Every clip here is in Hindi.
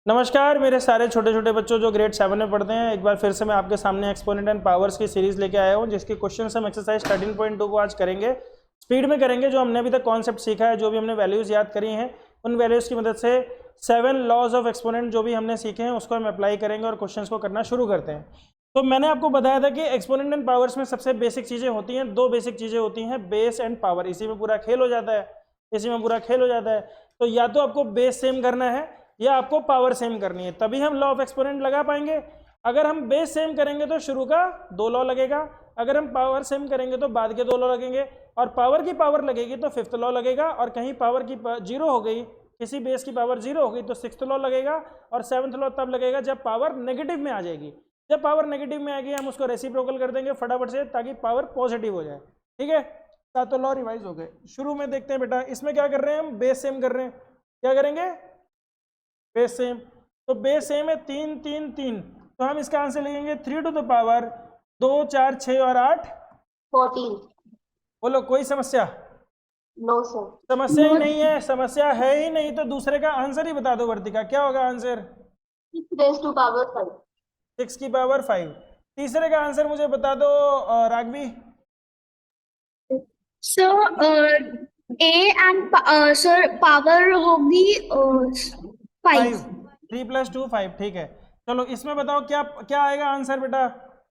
नमस्कार मेरे सारे छोटे छोटे बच्चों जो ग्रेड 7 में पढ़ते हैं। एक बार फिर से मैं आपके सामने एक्सपोनेंट एंड पावर्स की सीरीज लेके आया हूँ, जिसके क्वेश्चन हम एक्सरसाइज 13.2 को आज करेंगे। स्पीड में करेंगे। जो हमने अभी तक कॉन्सेप्ट सीखा है, जो भी हमने वैल्यूज याद करी हैं, उन वैल्यूज की मदद से 7 लॉज ऑफ एक्सपोनेंट जो भी हमने सीखे हैं उसको हम अप्लाई करेंगे और क्वेश्चन को करना शुरू करते हैं। तो मैंने आपको बताया था कि एक्सपोनेंट एंड पावर्स में सबसे बेसिक चीज़ें होती हैं, दो बेसिक चीज़ें होती हैं, बेस एंड पावर। इसी में पूरा खेल हो जाता है, इसी में पूरा खेल हो जाता है। तो या तो आपको बेस सेम करना है या आपको पावर सेम करनी है, तभी हम लॉ ऑफ एक्सपोनेंट लगा पाएंगे। अगर हम बेस सेम करेंगे तो शुरू का 2 लॉ लगेगा, अगर हम पावर सेम करेंगे तो बाद के 2 लॉ लगेंगे, और पावर की पावर लगेगी तो 5th लॉ लगेगा, और कहीं पावर की 0 हो गई, किसी बेस की पावर 0 हो गई तो 6th लॉ लगेगा, और 7th लॉ तब लगेगा जब पावर नेगेटिव में आ जाएगी। जब पावर नेगेटिव में आएगी हम उसको रेसिप्रोकल कर देंगे फटाफट से, ताकि पावर पॉजिटिव हो जाए। ठीक है, सातों लॉ रिवाइज हो गए। शुरू में देखते हैं बेटा, इसमें क्या कर रहे हैं हम, बेस सेम कर रहे हैं। क्या करेंगे, बेस सेम। तो बेस सेम है 3 3 3, तो हम इसका आंसर लिखेंगे 3 टू द पावर 2 4 6 और 8 14। बोलो कोई समस्या? No sir. समस्या ही नहीं है, समस्या है ही नहीं, तो दूसरे का आंसर ही बता दो वर्तिका, क्या होगा आंसर? 6 raised to power 5। 6 की पावर 5। तीसरे का आंसर मुझे बता दो Raghavi. Sir A and sir power होगी 5। 3 + 2 5। ठीक है, चलो इसमें बताओ क्या क्या आएगा आंसर बेटा।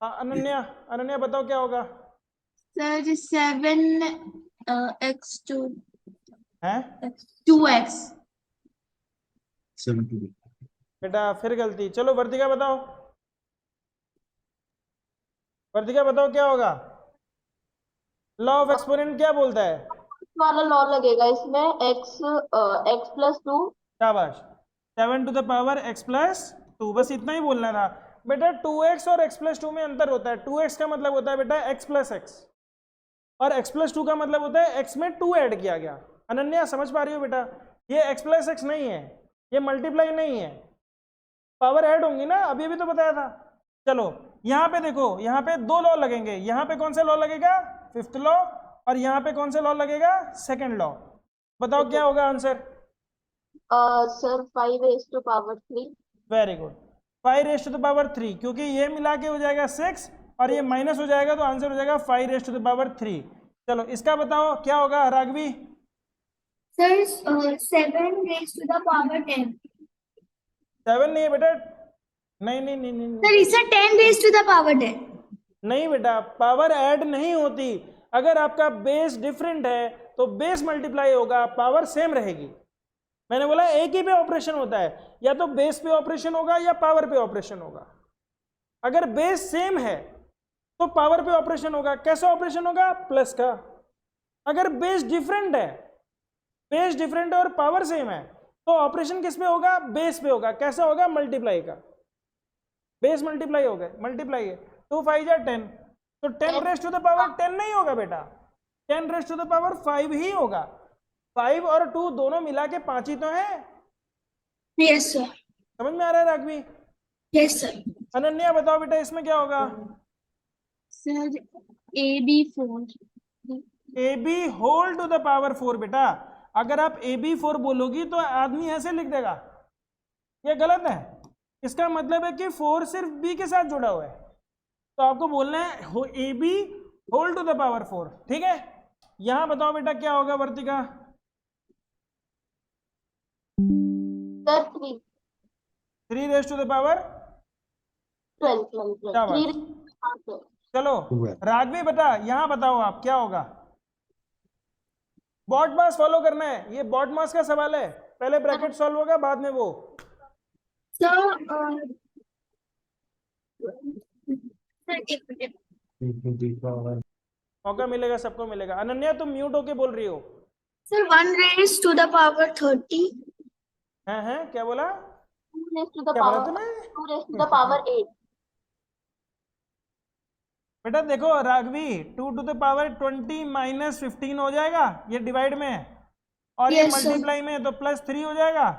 अनन्या, अनन्या बताओ क्या होगा। सर 7 x है 2x। बेटा फिर गलती। चलो वर्तिका बताओ, वर्तिका बताओ क्या होगा। लॉ ऑफ एक्सपोनेंट क्या बोलता है? वाला लॉ लगेगा इसमें, x x+2। शाबाश, 7 टू द पावर x + 2, बस इतना ही बोलना था बेटा। 2x और x + 2 में अंतर होता है। 2x का मतलब होता है बेटा x + x, और x + 2 का मतलब होता है x में 2 ऐड किया गया। अनन्या समझ पा रही हो बेटा, ये x + x नहीं है, ये मल्टीप्लाई नहीं है, पावर ऐड होंगी ना, अभी अभी तो बताया था। चलो यहाँ पे देखो, यहाँ पे 2 लॉ लगेंगे। यहाँ पे कौन सा लॉ लगेगा, 5th लॉ, और यहाँ पे कौन सा लॉ लगेगा, 2nd लॉ। बताओ क्या होगा answer. Sir 5 raised to power 3। Very good, 5 raised to the power 3, क्योंकि ये मिला के हो जाएगा 6 और ये माइनस हो जाएगा, तो आंसर हो जाएगा 5 raised to the power 3। चलो इसका बताओ क्या होगा Raghavi. Sir 7 raised to the power 10। 7 नहीं है बेटा, नहीं नहीं नहीं नहीं, सर इसे 10 raised to the power 10। नहीं बेटा, पावर ऐड नहीं होती। अगर आपका बेस डिफरेंट है तो बेस मल्टीप्लाई होगा, पावर सेम रहेगी। मैंने बोला एक ही पे ऑपरेशन होता है, या तो बेस पे ऑपरेशन होगा या पावर पे ऑपरेशन होगा। अगर बेस सेम है तो पावर पे ऑपरेशन होगा। कैसे ऑपरेशन होगा, प्लस का। अगर बेस डिफरेंट है, बेस डिफरेंट है और पावर सेम है, तो ऑपरेशन किस पे होगा, बेस पे होगा। कैसे होगा, मल्टीप्लाई का। बेस मल्टीप्लाई हो गए, मल्टीप्लाई है 2 5 या 10, तो 10 raised to the power 10 नहीं होगा बेटा, 10 raised to the power 5 ही होगा। 5 और 2 दोनों मिला के 5 ही तो है। Yes sir. समझ में आ रहा है राघवी? Yes sir. अनन्या बताओ बेटा इसमें क्या होगा। Sir AB4। AB whole to the power 4। बेटा अगर आप AB4 बोलोगी तो आदमी ऐसे लिख देगा, ये गलत है। इसका मतलब है कि 4 सिर्फ B के साथ जुड़ा हुआ है, तो आपको बोलना है AB whole to the power 4। ठीक है, यहां बताओ बेटा क्या होगा Vartika. Sir 3 3 raised to the power 12 शाबाश। 3। चलो राघवी बेटा यहां बताओ आप क्या होगा। बॉट मास फॉलो करना है, ये बॉट मास का सवाल है, पहले ब्रैकेट सॉल्व होगा बाद में वो। सर मौका मिलेगा, सबको मिलेगा। अनन्या तुम म्यूट होके बोल रही हो। Sir 1 raised to the power 30। हैं क्या बोला, 2 raised to the क्या बोला power तूने? 2 raised to the power 8। बेटा देखो Raghavi, 2 to the power 20 minus 15 हो जाएगा, ये डिवाइड में है, और ये Yes, sir. मल्टीप्लाई में है, तो +3 हो जाएगा,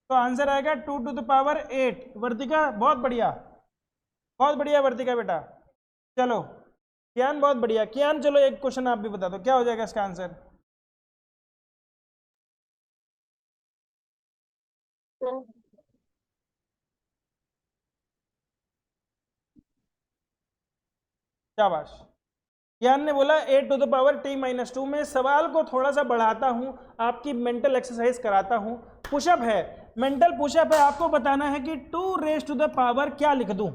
तो आंसर आएगा 2 टू द पावर 8। वर्तिका बहुत बढ़िया, बहुत बढ़िया वर्तिका बेटा। चलो कियान बहुत बढ़िया। कियान चलो एक क्वेश्चन आप भी बता दो, क्या हो जाएगा इसका आंसर। शाबाश। यान ने बोला a to the power t minus 2। मैं सवाल को थोड़ा सा बढ़ाता हूं, आपकी मेंटल एक्सरसाइज कराता हूं। पुशअप है, मेंटल पुशअप है, आपको बताना है कि 2 रेज टू द पावर क्या लिख दूं।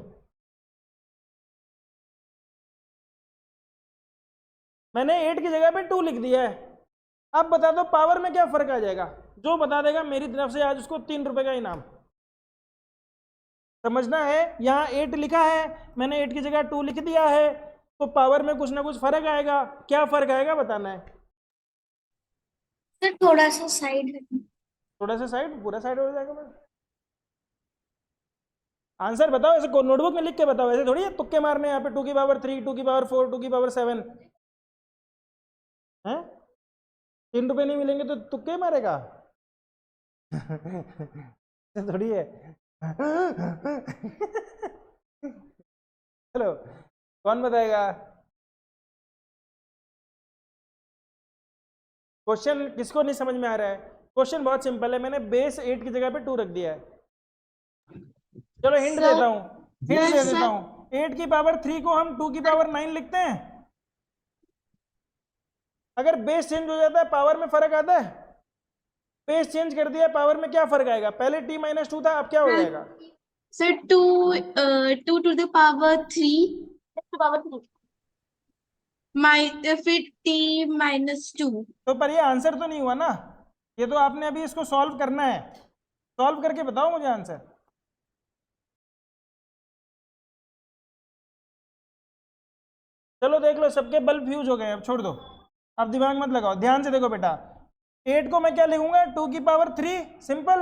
मैंने 8 की जगह पे 2 लिख दिया है। अब बता दो पावर में क्या फर्क आ जाएगा। जो बता देगा मेरी तरफ से आज उसको 3 रुपए का इनाम। समझना है, यहाँ 8 लिखा है, मैंने 8 की जगह 2 लिख दिया है, तो पावर में कुछ ना कुछ फर्क आएगा। क्या फर्क आएगा बताना है। सर थोड़ा सा साइड है। थोड़ा सा साइड, पूरा साइड हो जाएगा। मैं आंसर बताओ, ऐसे नोटबुक में लिख के बताओ, ऐसे थोड़ी है तुक्के मारने। यहाँ पे 2 की पावर 3, 2 की पावर 4, 2 की पावर 7 है। 3 रुपए नहीं मिलेंगे तो तुक्के मारेगा। थोड़ी है। चलो, कौन बताएगा। क्वेश्चन किसको नहीं समझ में आ रहा है। क्वेश्चन बहुत सिंपल है, मैंने बेस 8 की जगह पे 2 रख दिया है। चलो हिंट सर देता हूं, हिंट दे देता सर हूं। 8 की पावर 3 को हम 2 की पावर 9 लिखते हैं। अगर बेस चेंज हो जाता है पावर में फर्क आता है। बेस चेंज कर दिया, पावर में क्या फर्क आएगा। पहले t माइनस 2 था, अब क्या हो जाएगा। Sir two two to the power 3 to power 3 फिर t माइनस 2। तो पर ये आंसर तो नहीं हुआ ना, ये तो आपने अभी इसको सॉल्व करना है। सॉल्व करके बताओ मुझे आंसर। चलो देख लो, सबके बल्ब फ्यूज हो गए, अब छोड़ दो, अब दिमाग मत लगाओ, ध्यान से देखो बेटा। 8 को मैं क्या लिखूंगा, 2 की पावर 3, सिंपल।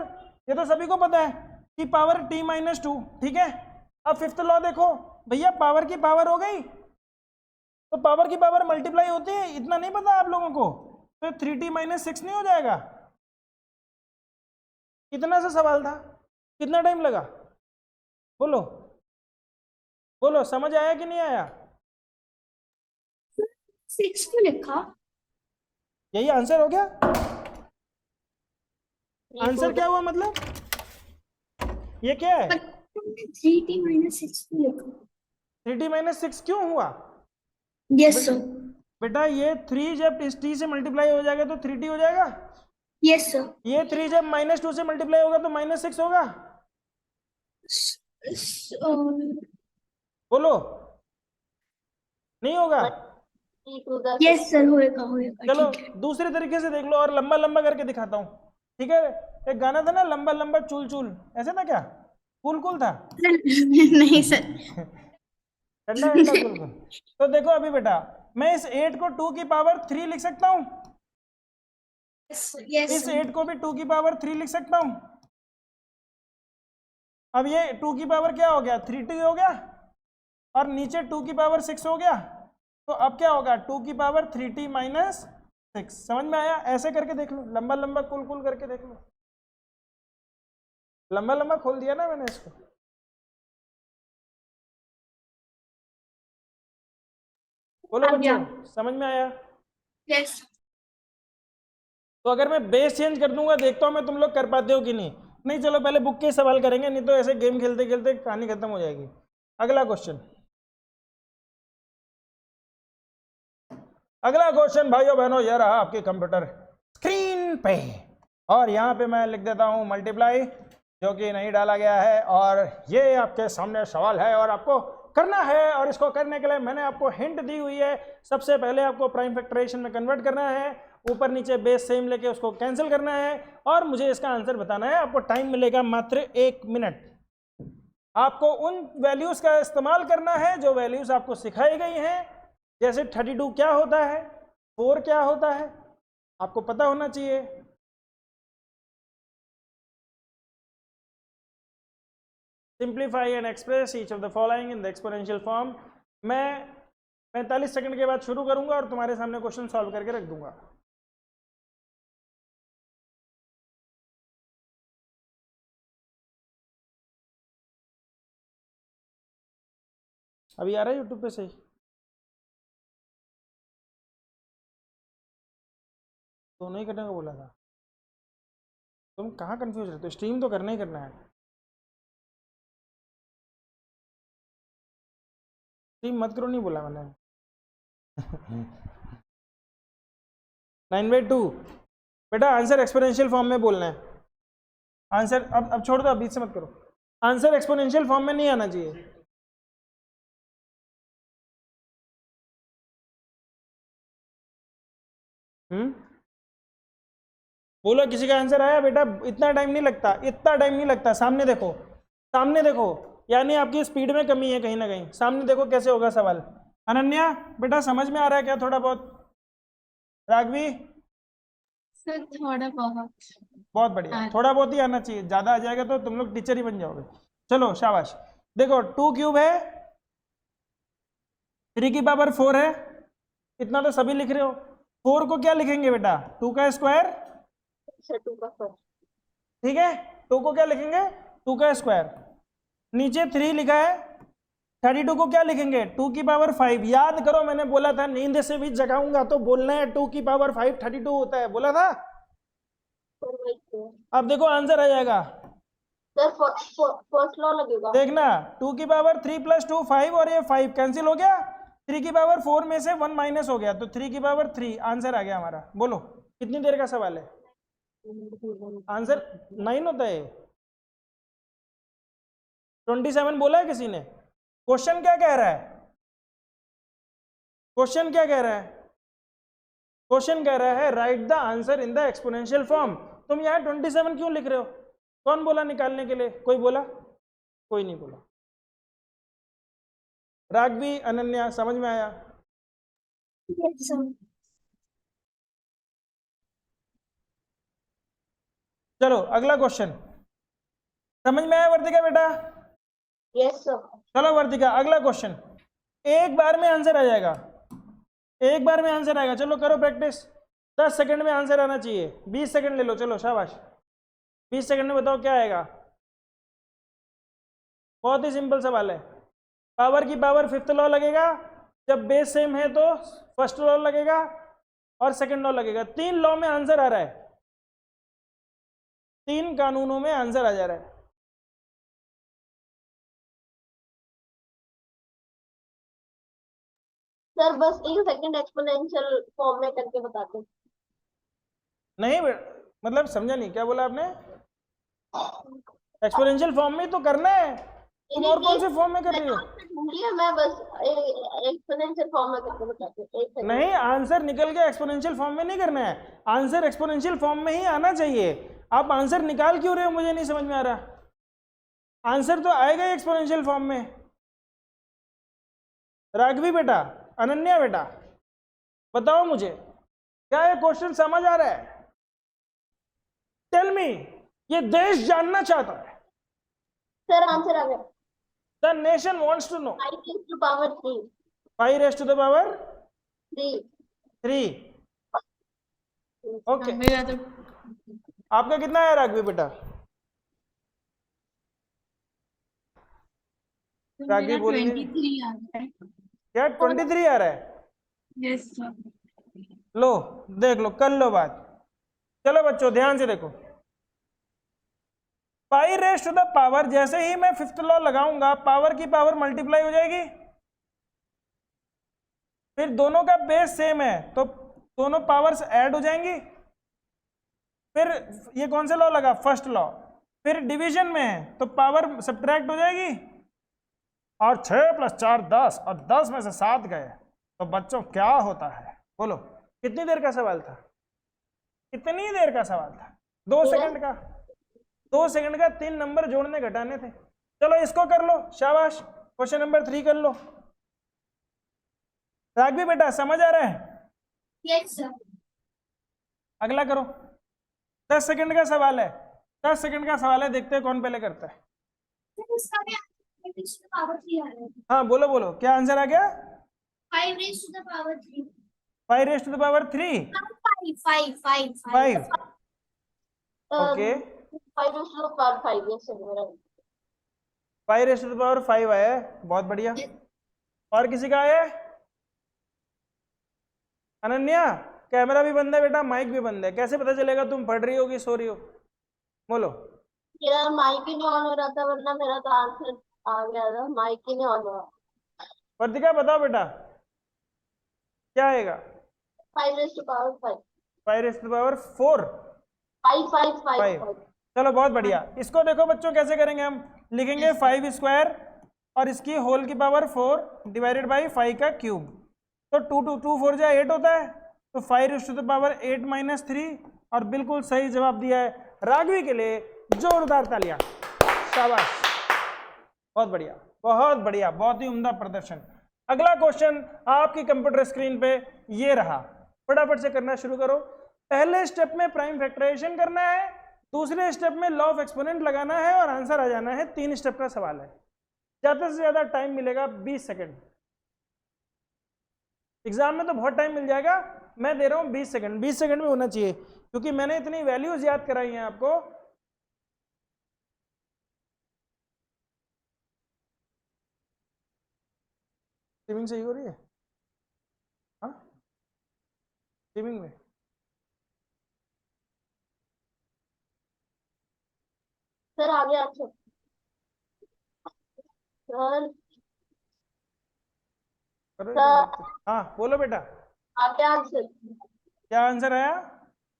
ये तो सभी को पता है कि पावर t माइनस 2, ठीक है। अब फिफ्थ लॉ देखो भैया, पावर की पावर हो गई तो पावर की पावर मल्टीप्लाई होती है, इतना नहीं पता आप लोगों को। तो 3t माइनस 6 नहीं हो जाएगा। इतना सा सवाल था, कितना टाइम लगा, बोलो बोलो, समझ आया कि नहीं आया। 6 क्यों लिखा? यही आंसर हो गया। आंसर क्या हुआ मतलब, ये क्या है। 3t माइनस 6 क्यों लिखा? 3t माइनस 6 क्यों हुआ यस सर। बेटा, ये 3 जब इस t से मल्टीप्लाई हो जाएगा तो 3t हो जाएगा। Yes sir. ये 3 जब माइनस 2 से मल्टीप्लाई होगा तो माइनस 6 होगा। बोलो, नहीं होगा। टू द यस सर, होएगा होएगा, चलो ठीक है। दूसरे तरीके से देख लो, और लंबा लंबा करके दिखाता हूँ, ठीक है। एक गाना था ना, लंबा लंबा चूल चूल, ऐसे था क्या, कूल कूल था। नहीं सर। ठंडा ठंडा कूल कूल। तो देखो अभी बेटा, मैं इस 8 को 2 की पावर 3 लिख सकता हूँ, यस इस सर। 8 को भी 2 की पावर 3 लिख सकता हूँ। अब ये 2 की पावर क्या हो गया, 3t हो गया, और नीचे 2 की पावर 6 हो गया। तो अब क्या होगा, 2 की पावर 3t माइनस 6। समझ में आया। ऐसे करके देख लो, लंबा लंबा कुल कुल करके देख लो। लंबा लंबा खोल दिया ना मैंने इसको। बोलो आ गया। बच्चों, समझ में आया। यस। तो अगर मैं बेस चेंज कर दूंगा, देखता हूँ मैं तुम लोग कर पाते हो कि नहीं। नहीं चलो पहले बुक के सवाल करेंगे, नहीं तो ऐसे गेम खेलते खेलते कहानी खत्म हो जाएगी। अगला क्वेश्चन, अगला क्वेश्चन भाइयों बहनों, ये रहा आपके कंप्यूटर स्क्रीन पे, और यहाँ पे मैं लिख देता हूँ मल्टीप्लाई, जो कि नहीं डाला गया है, और ये आपके सामने सवाल है और आपको करना है। और इसको करने के लिए मैंने आपको हिंट दी हुई है। सबसे पहले आपको प्राइम फैक्टराइजेशन में कन्वर्ट करना है, ऊपर नीचे बेस सेम लेके उसको कैंसिल करना है, और मुझे इसका आंसर बताना है। आपको टाइम मिलेगा मात्र 1 मिनट। आपको उन वैल्यूज का इस्तेमाल करना है जो वैल्यूज आपको सिखाई गई हैं, जैसे 32 क्या होता है, 4 क्या होता है, आपको पता होना चाहिए। Simplify and express each of the following in the exponential form. मैं 45 सेकंड के बाद शुरू करूंगा और तुम्हारे सामने क्वेश्चन सॉल्व करके रख दूंगा। अभी आ रहा है यूट्यूब पे सही। दोनों ही करने को बोला था, तुम कहाँ कंफ्यूज रहते हो, स्ट्रीम तो करना ही करना है। 3 मत करो, नहीं बोला मैंने। 9/2 बेटा आंसर एक्सपोनेंशियल फॉर्म में बोलना है। आंसर अब छोड़ दो, अब बीच से मत करो। आंसर एक्सपोनेंशियल फॉर्म में नहीं आना चाहिए। बोलो किसी का आंसर आया बेटा? इतना टाइम नहीं लगता, इतना टाइम नहीं लगता। सामने देखो, सामने देखो, यानी आपकी स्पीड में कमी है कहीं ना कहीं। सामने देखो कैसे होगा सवाल। अनन्या बेटा समझ में आ रहा है क्या थोड़ा बहुत? राघवी सर थोड़ा बहुत। बहुत बढ़िया, थोड़ा बहुत ही आना चाहिए, ज्यादा आ जाएगा तो तुम लोग टीचर ही बन जाओगे। चलो शाबाश। देखो 2 क्यूब है, 3 की पावर 4 है, इतना तो सभी लिख रहे हो। 4 को क्या लिखेंगे बेटा? 2 का स्क्वायर। सर 2 का स्क्वायर। ठीक है, 2 को क्या लिखेंगे? 2 का स्क्वायर। नीचे 3 लिखा है, 32 को क्या लिखेंगे? 2 की पावर 5। याद करो मैंने बोला था नींद से भी जगाऊंगा तो बोलना है 2 की पावर 5 32 होता है, बोला था। सर वही तो। अब देखो आंसर आ जाएगा। सर फर्स्ट लॉ लगेगा। देखना 2 की पावर 3 + 2 5 और ये 5 कैंसिल हो गया। 3 की पावर 4 में से 1 माइनस हो गया तो 3 की पावर 3 आंसर आ गया हमारा। बोलो कितनी देर का सवाल है? आंसर 9 होता है। 27 बोला है किसी ने? क्वेश्चन क्या कह रहा है? क्वेश्चन क्या कह रहा है? क्वेश्चन कह रहा है right the answer in the exponential form. तुम यहाँ 27 क्यों लिख रहे हो? कौन बोला निकालने के लिए? कोई बोला? कोई नहीं बोला। राघवी अनन्या समझ में आया? Yes, sir. चलो अगला क्वेश्चन। समझ में आया वर्तिका बेटा? Yes sir. चलो वर्तिका अगला क्वेश्चन। एक बार में आंसर आ जाएगा, एक बार में आंसर आएगा। चलो करो प्रैक्टिस। 10 सेकंड में आंसर आना चाहिए। 20 सेकंड ले लो, चलो शाबाश। 20 सेकंड में बताओ क्या आएगा। बहुत ही सिंपल सवाल है। पावर की पावर 5th लॉ लगेगा, जब बेस सेम है तो 1st लॉ लगेगा और 2nd लॉ लगेगा। 3 लॉ में आंसर आ रहा है, 3 कानूनों में आंसर आ जा रहा है। सर बस 1 सेकंड एक्सपोनेंशियल फॉर्म में करके बताते हैं। नहीं मतलब समझा नहीं, क्या बोला आपने? एक्सपोनेंशियल फॉर्म में तो करना है, तुम और कौन से फॉर्म में कर रही हो? मैं बस एक्सपोनेंशियल फॉर्म में करके बताती हूँ। 1 सेकंड। नहीं, आंसर निकल के एक्सपोनेंशियल फॉर्म में नहीं करना है, आंसर एक्सपोनेंशियल फॉर्म में ही आना चाहिए। आप आंसर निकाल क्यों रहे हो? मुझे नहीं समझ में आ रहा। आंसर तो आएगा ही एक्सपोनेंशियल फॉर्म में। राघवी बेटा, अनन्या बेटा, बताओ मुझे क्या ये क्वेश्चन समझ आ रहा है? टेल मी, ये देश जानना चाहता है। सर आंसर आ गया। The nation wants to know. 5 raised to power 3। 5 raised to the power 3। 3। Okay, मेरा तो आपका कितना है राघवी बेटा? राघवी मेरा बोल रही है। 23 आ रहा है। क्या 23 आ रहा है? Yes sir. लो देख लो, कर लो बात। चलो बच्चों ध्यान से देखो। 5 raised to the power, जैसे ही मैं 5th लॉ लगाऊंगा पावर की पावर मल्टीप्लाई हो जाएगी। फिर दोनों का बेस सेम है तो दोनों पावर्स ऐड हो जाएंगी। फिर ये कौन सा लॉ लगा? 1st law. फिर डिवीजन में है तो पावर सब्ट्रैक्ट हो जाएगी और 6 + 4 10 और 10 में से 7 गए तो बच्चों क्या होता है? बोलो कितनी देर का सवाल था? कितनी देर का सवाल था? 2 सेकंड का। 2 सेकंड का 3 नंबर जोड़ने घटाने थे। चलो इसको कर लो, शाबाश। क्वेश्चन नंबर 3 कर लो। राघवी बेटा समझ आ रहा है? Yes, sir. अगला करो। 10 सेकंड का सवाल है, 10 सेकंड का सवाल है, देखते हैं कौन पहले करता है। Sir, इसका भी answer raised to the power 3 आ रहा है। हाँ बोलो बोलो, क्या आंसर आ गया? 5 raised to the power 3। 5 raised to the power 3। 5। 5 okay. 5 raised to the power 5। Yes sir मेरा। 5 raised to the power 5 आया है, बहुत बढ़िया। और किसी का आया है? अनन्या कैमरा भी बंद है बेटा, माइक भी बंद है, कैसे पता चलेगा तुम पढ़ रही हो कि सो रही हो? बोलो। मेरा माइक ही नहीं ऑन हो रहा था, वरना मेरा तो आंसर आ गया था। माइक ही नहीं ऑन हो रहा। वर्तिका बताओ बेटा क्या आएगा? 5 raised to power 5. 5 raise to the power 4। 5. चलो बहुत बढ़िया। इसको देखो बच्चों कैसे करेंगे हम, लिखेंगे 5 स्क्वायर और इसकी होल की पावर 4 डिवाइडेड बाई 5 का क्यूब। तो 2 4 जा 8 होता है, तो 5 raise to the power 8 minus 3, और बिल्कुल सही जवाब दिया है। राघवी के लिए जोरदार तालियां, शाबाश, बहुत बढ़िया बहुत बढ़िया, बहुत ही उम्दा प्रदर्शन। अगला क्वेश्चन आपकी कंप्यूटर स्क्रीन पे ये रहा, फटाफट से करना शुरू करो। पहले स्टेप में प्राइम फैक्टराइजेशन करना है, दूसरे स्टेप में लॉ ऑफ एक्सपोनेंट लगाना है और आंसर आ जाना है। 3 स्टेप का सवाल है, ज्यादा से ज्यादा टाइम मिलेगा 20 सेकंड। एग्जाम में तो बहुत टाइम मिल जाएगा, मैं दे रहा हूं 20 सेकंड। 20 सेकंड में होना चाहिए, क्योंकि मैंने इतनी वैल्यूज याद कराई हैं आपको। स्ट्रीमिंग सही हो रही है? हाँ, स्ट्रीमिंग में सर आगे आंसर। सर करो सर देखते। हाँ बोलो बेटा, आगे आंसर। क्या आंसर आया?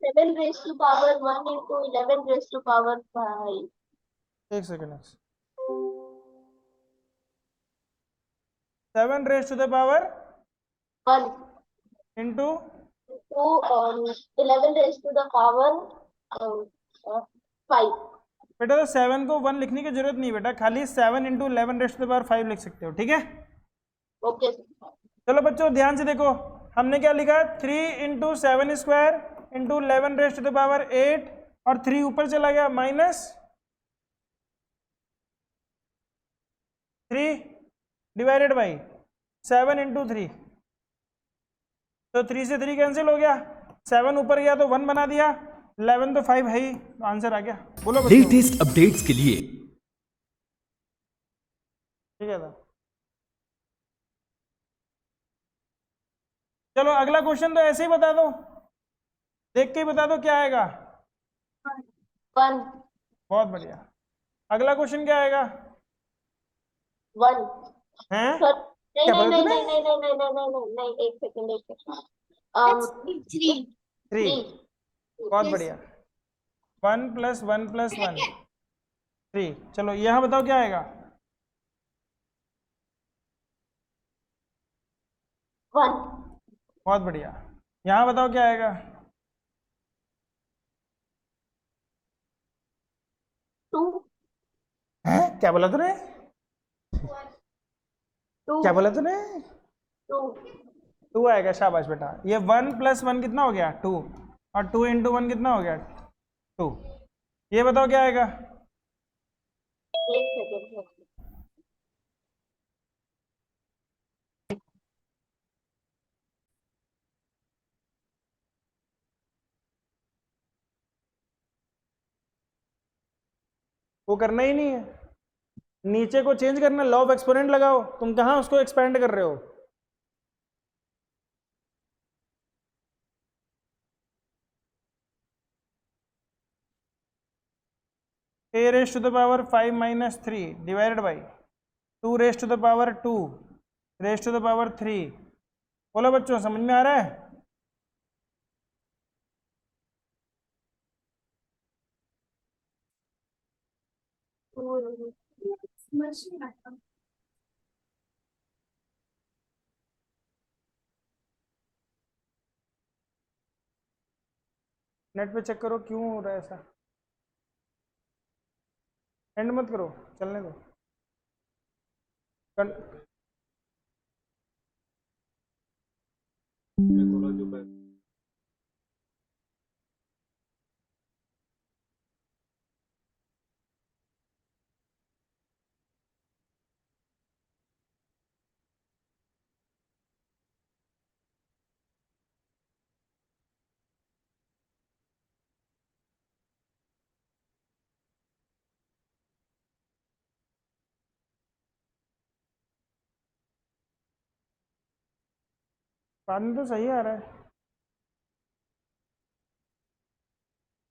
7 raised to power 1 into 11 raised to power 5. एक second. 7 raise to the power 1 into to 11 raised to the power 5. बेटा, तो 7 को 1 लिखने की जरूरत नहीं बेटा, खाली 7 into 11 raise to the power 5 लिख सकते हो, ठीक है? Okay sir. चलो बच्चों ध्यान से देखो, हमने क्या लिखा? 3 into 7 square into 11 raise to the power 8, और 3 ऊपर चला गया, माइनस 3 डिवाइडेड बाई 7 इंटू 3, तो 3 से 3 कैंसिल हो गया, 7 ऊपर गया तो 1 बना दिया, 11 तो 5 है ही, आंसर आ गया। बोलो बच्चों। लेटेस्ट अपडेट्स के लिए ठीक है था। चलो अगला क्वेश्चन तो ऐसे ही बता दो, देख के ही बता दो क्या आएगा। 1 बहुत बढ़िया। अगला क्वेश्चन क्या आएगा? 1 हैं? सर। नहीं क्या नहीं बोला नहीं तूने? नहीं नहीं नहीं नहीं नहीं नहीं नहीं, एक सेकंड एक सेकंड। That's 3. 3। बहुत बढ़िया। 1 प्लस 1 प्लस 1 3। चलो यहाँ बताओ क्या आएगा? 1 बहुत बढ़िया। यहाँ बताओ क्या आएगा? 2 हैं? क्या बोला तूने? 2 क्या बोला तूने? 2 2 आएगा, शाबाश बेटा। ये 1 प्लस 1 कितना हो गया? 2, और 2 इंटू 1 कितना हो गया? 2। ये बताओ क्या आएगा? एक सेकंड। वो करना ही नहीं है, नीचे को चेंज करना, लॉ ऑफ एक्सपोनेंट लगाओ। तुम कहाँ उसको एक्सपेंड कर रहे हो? a raise to the power 5 minus 3 divided by 2 raise to the power 2 raise to the power 3। बोलो बच्चों, समझ में आ रहा है? नेट पे चेक करो क्यों हो रहा है ऐसा। एंड मत करो, चलने दो। पानी तो सही आ रहा है,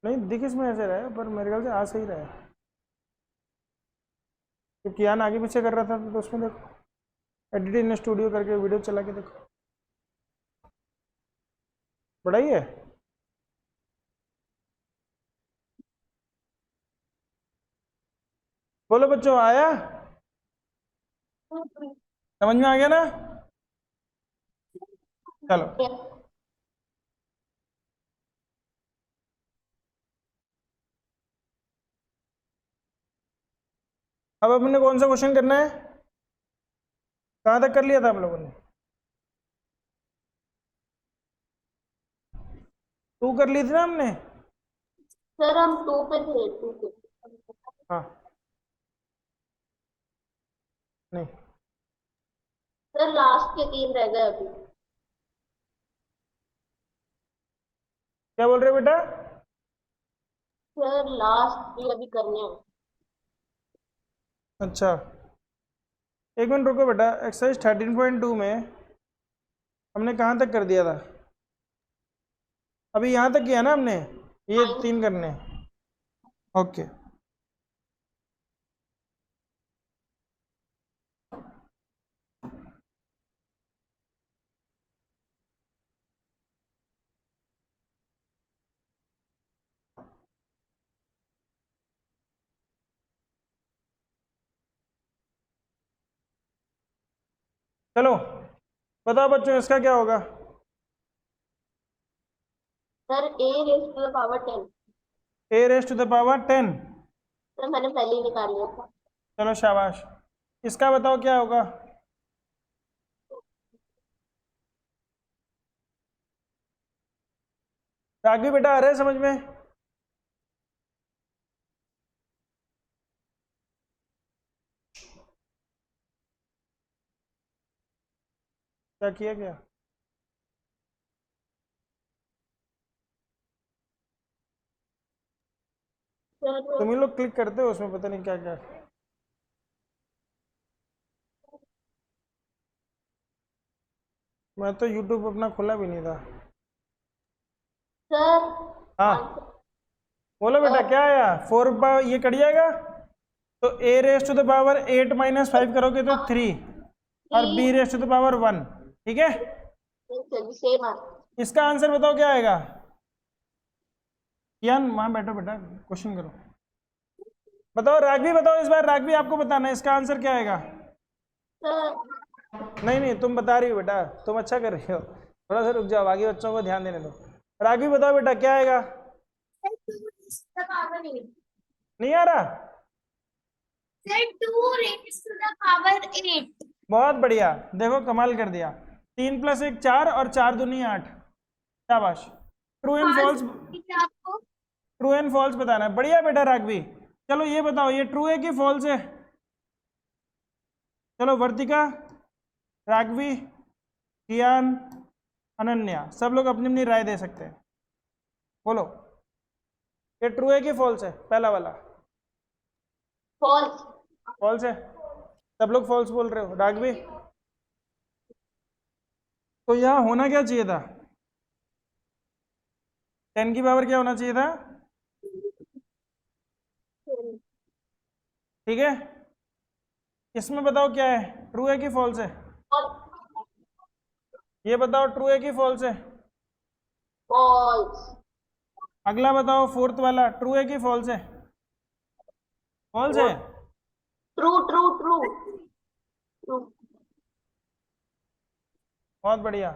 नहीं दिख इसमें ऐसे रहा है, पर मेरे ख्याल से आ सही रहा है। तो कियान आगे पीछे कर रहा था तो उसमें देखो। एडिट इन स्टूडियो करके वीडियो चला के देखो, बड़ा ही है। बोलो बच्चों, आया? समझ में आ गया ना? चलो अब अपने कौन सा क्वेश्चन करना है? कहाँ तक कर लिया था हम लोगों ने? 2 कर ली थी ना हमने? सर हम 2 पे थे, 2 पे। हाँ, नहीं सर लास्ट के 3 रह गए अभी। क्या बोल रहे हो बेटा? सर लास्ट भी अभी करने हैं। अच्छा, एक मिनट रुको बेटा। एक्सरसाइज 13.2 में हमने कहाँ तक कर दिया था? अभी यहाँ तक किया ना हमने, ये 3 करने। ओके, चलो बताओ बच्चों, इसका क्या होगा? Sir a raise to the power 10। a raise to the power 10। Sir मैंने पहले ही निकाल लिया था। चलो शाबाश। इसका बताओ क्या होगा? राघवी बेटा, आ रहा है समझ में? क्या किया क्या? सर तुम ही लोग क्लिक करते हो उसमें, पता नहीं क्या क्या। मैं तो यूट्यूब अपना खुला भी नहीं था। सर हाँ बोलो बेटा, क्या आया? 4 पावर ये कट जाएगा, तो a raise to the power 8 - 5 करोगे तो 3, और b raise to the power 1। ठीक है, सेम है। इसका आंसर बताओ क्या आएगा? यान वहां बैठो बेटा, क्वेश्चन करो। बताओ राघवी, बताओ इस बार राघवी, आपको बताना है इसका आंसर क्या आएगा। सर नहीं नहीं, तुम बता रही हो बेटा, तुम अच्छा कर रही हो, थोड़ा सा रुक जाओ, बाकी बच्चों को ध्यान देने दो। राघवी बताओ बेटा क्या आएगा? नहीं आ रहा? Sir, 2 raised to the power 8. बहुत बढ़िया, देखो कमाल कर दिया। 3 + 1 4 और 4 दूनी 8। शाबाश। ट्रू एंड फॉल्स, आपको ट्रू एंड फॉल्स बताना है। बढ़िया बेटा राघवी। चलो ये बताओ, ये ट्रू है कि फॉल्स है? चलो वर्तिका, राघवी, कियान, अनन्या, सब लोग अपनी अपनी राय दे सकते हैं। बोलो, ये ट्रू है कि फॉल्स है? पहला वाला फॉल्स। फॉल्स है, सब लोग फॉल्स बोल रहे हो। राघवी, तो यहाँ होना क्या चाहिए था? 10 की पावर क्या होना चाहिए था? ठीक है, इसमें बताओ क्या है, ट्रू है कि फॉल्स है? ये बताओ ट्रू है कि फॉल्स है? फॉल्स। अगला बताओ, 4th वाला, ट्रू है कि फॉल्स है? फॉल्स है। True true true true. बहुत बढ़िया।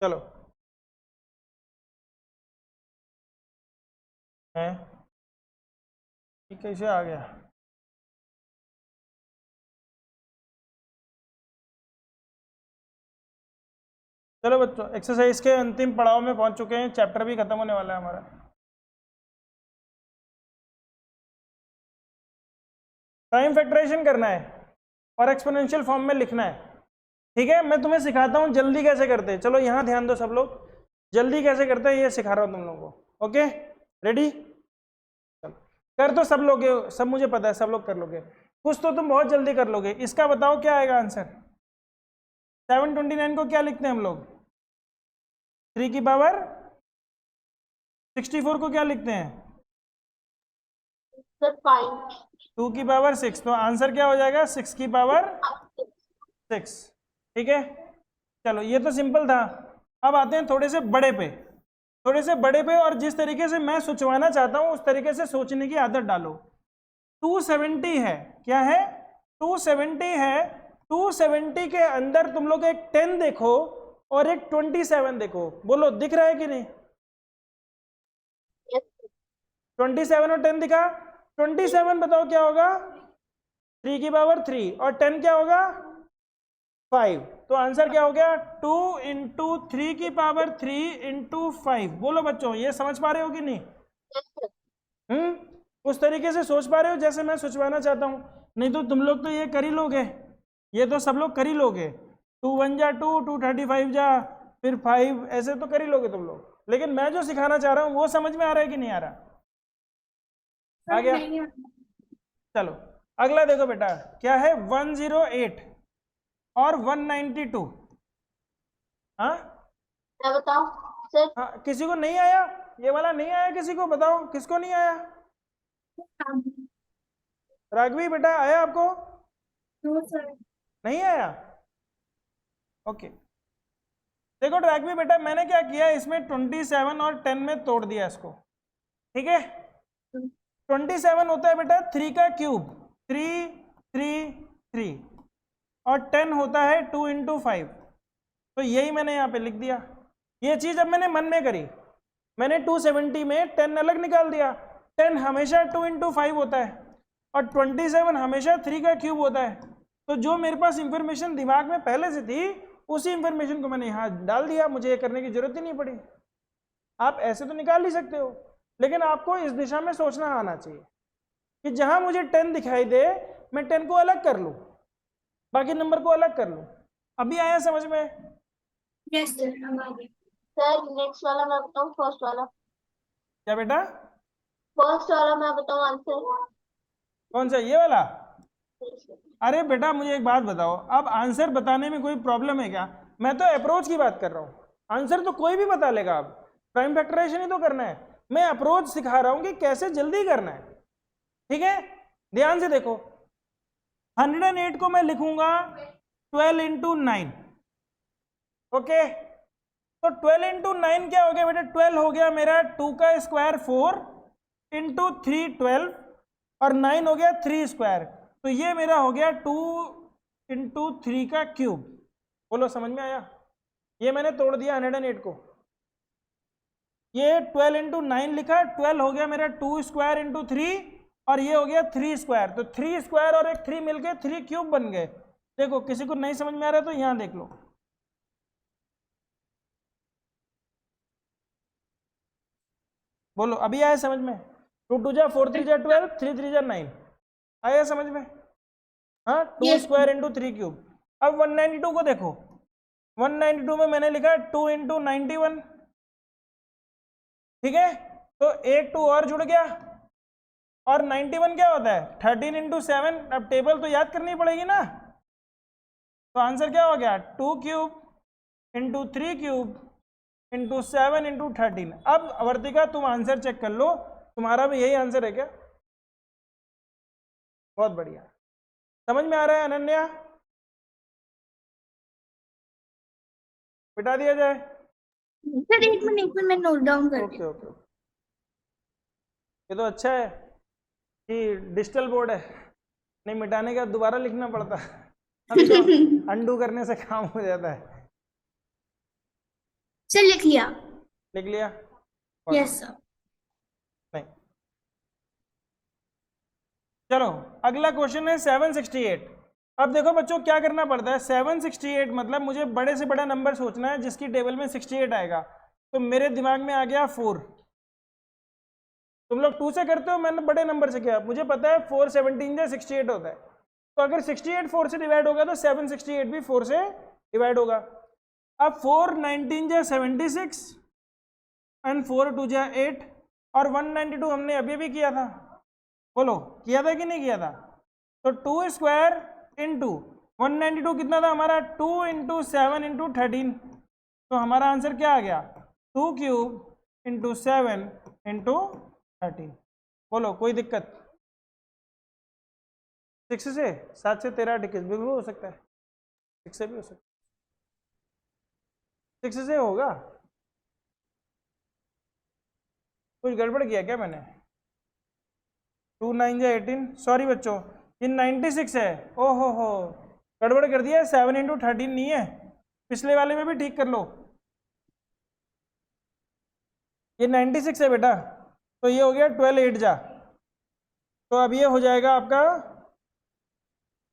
चलो है, ये कैसे आ गया? चलो बच्चों, एक्सरसाइज के अंतिम पड़ाव में पहुंच चुके हैं, चैप्टर भी खत्म होने वाला है हमारा। प्राइम फैक्टराइजेशन करना है और एक्सपोनेंशियल फॉर्म में लिखना है। ठीक है, मैं तुम्हें सिखाता हूँ जल्दी कैसे करते हैं। चलो यहाँ ध्यान दो सब लोग, जल्दी कैसे करते हैं ये सिखा रहा हूँ तुम लोगों को। Okay ready? चलो कर तो सब लोगे, सब मुझे पता है सब लोग कर लोगे, कुछ तो तुम बहुत जल्दी कर लोगे। इसका बताओ क्या आएगा आंसर? 729 को क्या लिखते हैं हम लोग? 3 की पावर 64 को क्या लिखते हैं? सर 5 2 की पावर 6। तो आंसर क्या हो जाएगा? 6 की पावर 6। ठीक है, चलो ये तो सिंपल था। अब आते हैं थोड़े से बड़े पे, थोड़े से बड़े पे, और जिस तरीके से मैं सोचवाना चाहता हूं उस तरीके से सोचने की आदत डालो। 270 है, क्या है? 270 है। 270 के अंदर तुम लोग एक 10 देखो और एक 27 देखो, बोलो दिख रहा है कि नहीं? 27 और 10 दिखा? 27 बताओ क्या होगा? 3 की पावर 3, और 10 क्या होगा? 5। तो आंसर क्या हो गया? 2 इंटू 3 की पावर 3 इंटू 5। बोलो बच्चों, ये समझ पा रहे हो कि नहीं? उस तरीके से सोच पा रहे हो जैसे मैं सोचवाना चाहता हूं? नहीं तो तुम लोग तो ये कर ही लोगे, ये तो सब लोग कर ही लोगे। 2 1 जा 2, 2 35 जा, फिर 5, ऐसे तो कर ही लोगे तुम लोग। लेकिन मैं जो सिखाना चाह रहा हूं वो समझ में आ रहा है कि नहीं आ रहा? आ गया? चलो अगला देखो बेटा, क्या है? 108 और 192। हाँ मैं बताऊं सर? हाँ, किसी को नहीं आया? ये वाला नहीं आया किसी को? बताओ किसको नहीं आया? राघवी बेटा आया आपको? No, sir. नहीं आया? ओके, देखो राघवी बेटा, मैंने क्या किया, इसमें 27 और 10 में तोड़ दिया इसको। ठीक है, 27 होता है बेटा 3 का क्यूब, 3 3 3, और 10 होता है 2 इंटू 5। तो यही मैंने यहाँ पे लिख दिया। ये चीज अब मैंने मन में करी, मैंने 270 में 10 अलग निकाल दिया। 10 हमेशा 2 इंटू 5 होता है, और 27 हमेशा 3 का क्यूब होता है। तो जो मेरे पास इंफॉर्मेशन दिमाग में पहले से थी उसी इंफॉर्मेशन को मैंने यहाँ डाल दिया, मुझे ये करने की जरूरत ही नहीं पड़ी। आप ऐसे तो निकाल ही सकते हो, लेकिन आपको इस दिशा में सोचना आना चाहिए कि जहां मुझे 10 दिखाई दे मैं 10 को अलग कर लूं, बाकी नंबर को अलग कर लूं। अभी आया समझ में? Yes, sir. I'm ready. Sir next वाला मैं बताऊं? फर्स्ट वाला? क्या बेटा? फर्स्ट वाला मैं बताऊं आंसर? कौन सा, ये वाला? अरे बेटा मुझे एक बात बताओ, अब आंसर बताने में कोई प्रॉब्लम है क्या? मैं तो अप्रोच की बात कर रहा हूँ, आंसर तो कोई भी बता लेगा। अब प्राइम फैक्टराइजेशन ही तो करना है, मैं अप्रोच सिखा रहा हूँ कि कैसे जल्दी करना है। ठीक है, ध्यान से देखो, 108 को मैं लिखूंगा 12 इंटू 9। ओके, तो 12 इंटू 9 क्या हो गया बेटा? 12 हो गया मेरा 2 का स्क्वायर 4 इंटू 3 12, और 9 हो गया 3 स्क्वायर। तो ये मेरा हो गया 2 इंटू 3 का क्यूब। बोलो समझ में आया? ये मैंने तोड़ दिया 108 को, ये 12 इंटू 9 लिखा, 12 हो गया मेरा 2 स्क्वायर इंटू 3, और ये हो गया 3 स्क्वायर। तो 3 स्क्वायर और एक 3 मिलके 3 क्यूब बन गए। देखो किसी को नहीं समझ में आ रहा है तो यहां देख लो। बोलो अभी आया समझ में? 2 2 जा 4 3 जा 12, 3 3 जा 9, आया समझ में? हाँ, 2 स्क्वायर इंटू 3 क्यूब। अब 192 को देखो, 192 में मैंने लिखा 2 इंटू 91। ठीक है, तो एक 2 और जुड़ गया, और 91 क्या होता है? 13 इंटू 7। अब टेबल तो याद करनी पड़ेगी ना, तो आंसर क्या हो गया? 2 cube into 3 cube into 7 into 13। अब वर्तिका तुम आंसर चेक कर लो, तुम्हारा भी यही आंसर है क्या? बहुत बढ़िया, समझ में आ रहा है अनन्या? बिठा दिया जाए? सर एक मिनट मैं नोट डाउन कर ओके ओके, ये तो अच्छा है कि डिजिटल बोर्ड है, नहीं मिटाने का दोबारा लिखना पड़ता है। अभी तो अंडू करने से काम हो जाता है। सर लिख लिया। लिख लिया? Yes sir. नहीं, चलो अगला क्वेश्चन है 768। अब देखो बच्चों क्या करना पड़ता है, 768 मतलब मुझे बड़े से बड़ा नंबर सोचना है जिसकी टेबल में 68 आएगा। तो मेरे दिमाग में आ गया 4। तुम लोग 2 से करते हो, मैंने बड़े नंबर से किया। मुझे पता है 4 17 से 68 होता है, तो अगर 68 4 से डिवाइड होगा तो 768 भी 4 से डिवाइड होगा। अब 4 19 जा 76 एंड 4 2 जा 8, और 192 हमने अभी भी किया था। बोलो किया था कि नहीं किया था? तो 2 स्क्वायर इंटू 192 कितना था हमारा? 2 × 7 × 13, तो हमारा आंसर क्या आ गया? 2 क्यूब × 7 × 13। बोलो कोई दिक्कत? 6 से 7 से 13 21 बिल्कुल हो सकता है, 6 से भी हो सकता है, 6 से होगा। कुछ गड़बड़ किया क्या मैंने? 2 9 जा 18, सॉरी बच्चों, ये 96 है। ओहो हो, गड़बड़ कर दिया, 7 × 13 नहीं है। पिछले वाले में भी ठीक कर लो, ये 96 है बेटा, तो ये हो गया 12 8 जा, तो अब ये हो जाएगा आपका,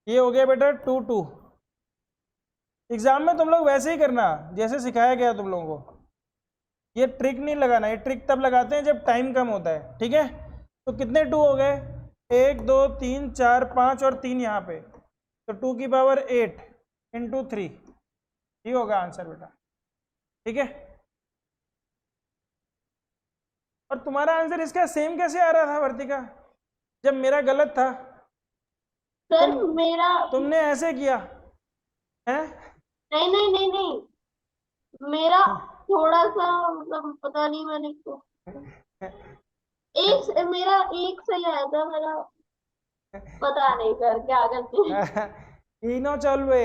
ये हो गया बेटा 2 2। एग्जाम में तुम लोग वैसे ही करना जैसे सिखाया गया तुम लोगों को, ये ट्रिक नहीं लगाना, ये ट्रिक तब लगाते हैं जब टाइम कम होता है, ठीक है। तो कितने 2 हो गए? 1 2 3 4 5 और 3 यहाँ पे, तो 2 की पावर 8 × 3, ये होगा आंसर बेटा, ठीक है। और तुम्हारा आंसर इसका सेम कैसे आ रहा था वर्तिका, जब मेरा गलत था? सर मेरा तुमने ऐसे किया है? नहीं नहीं नहीं नहीं, मेरा थोड़ा सा मतलब पता नहीं, मैंने मेरा एक सही आया था, मेरा पता नहीं सर क्या करते। हीनो चलवे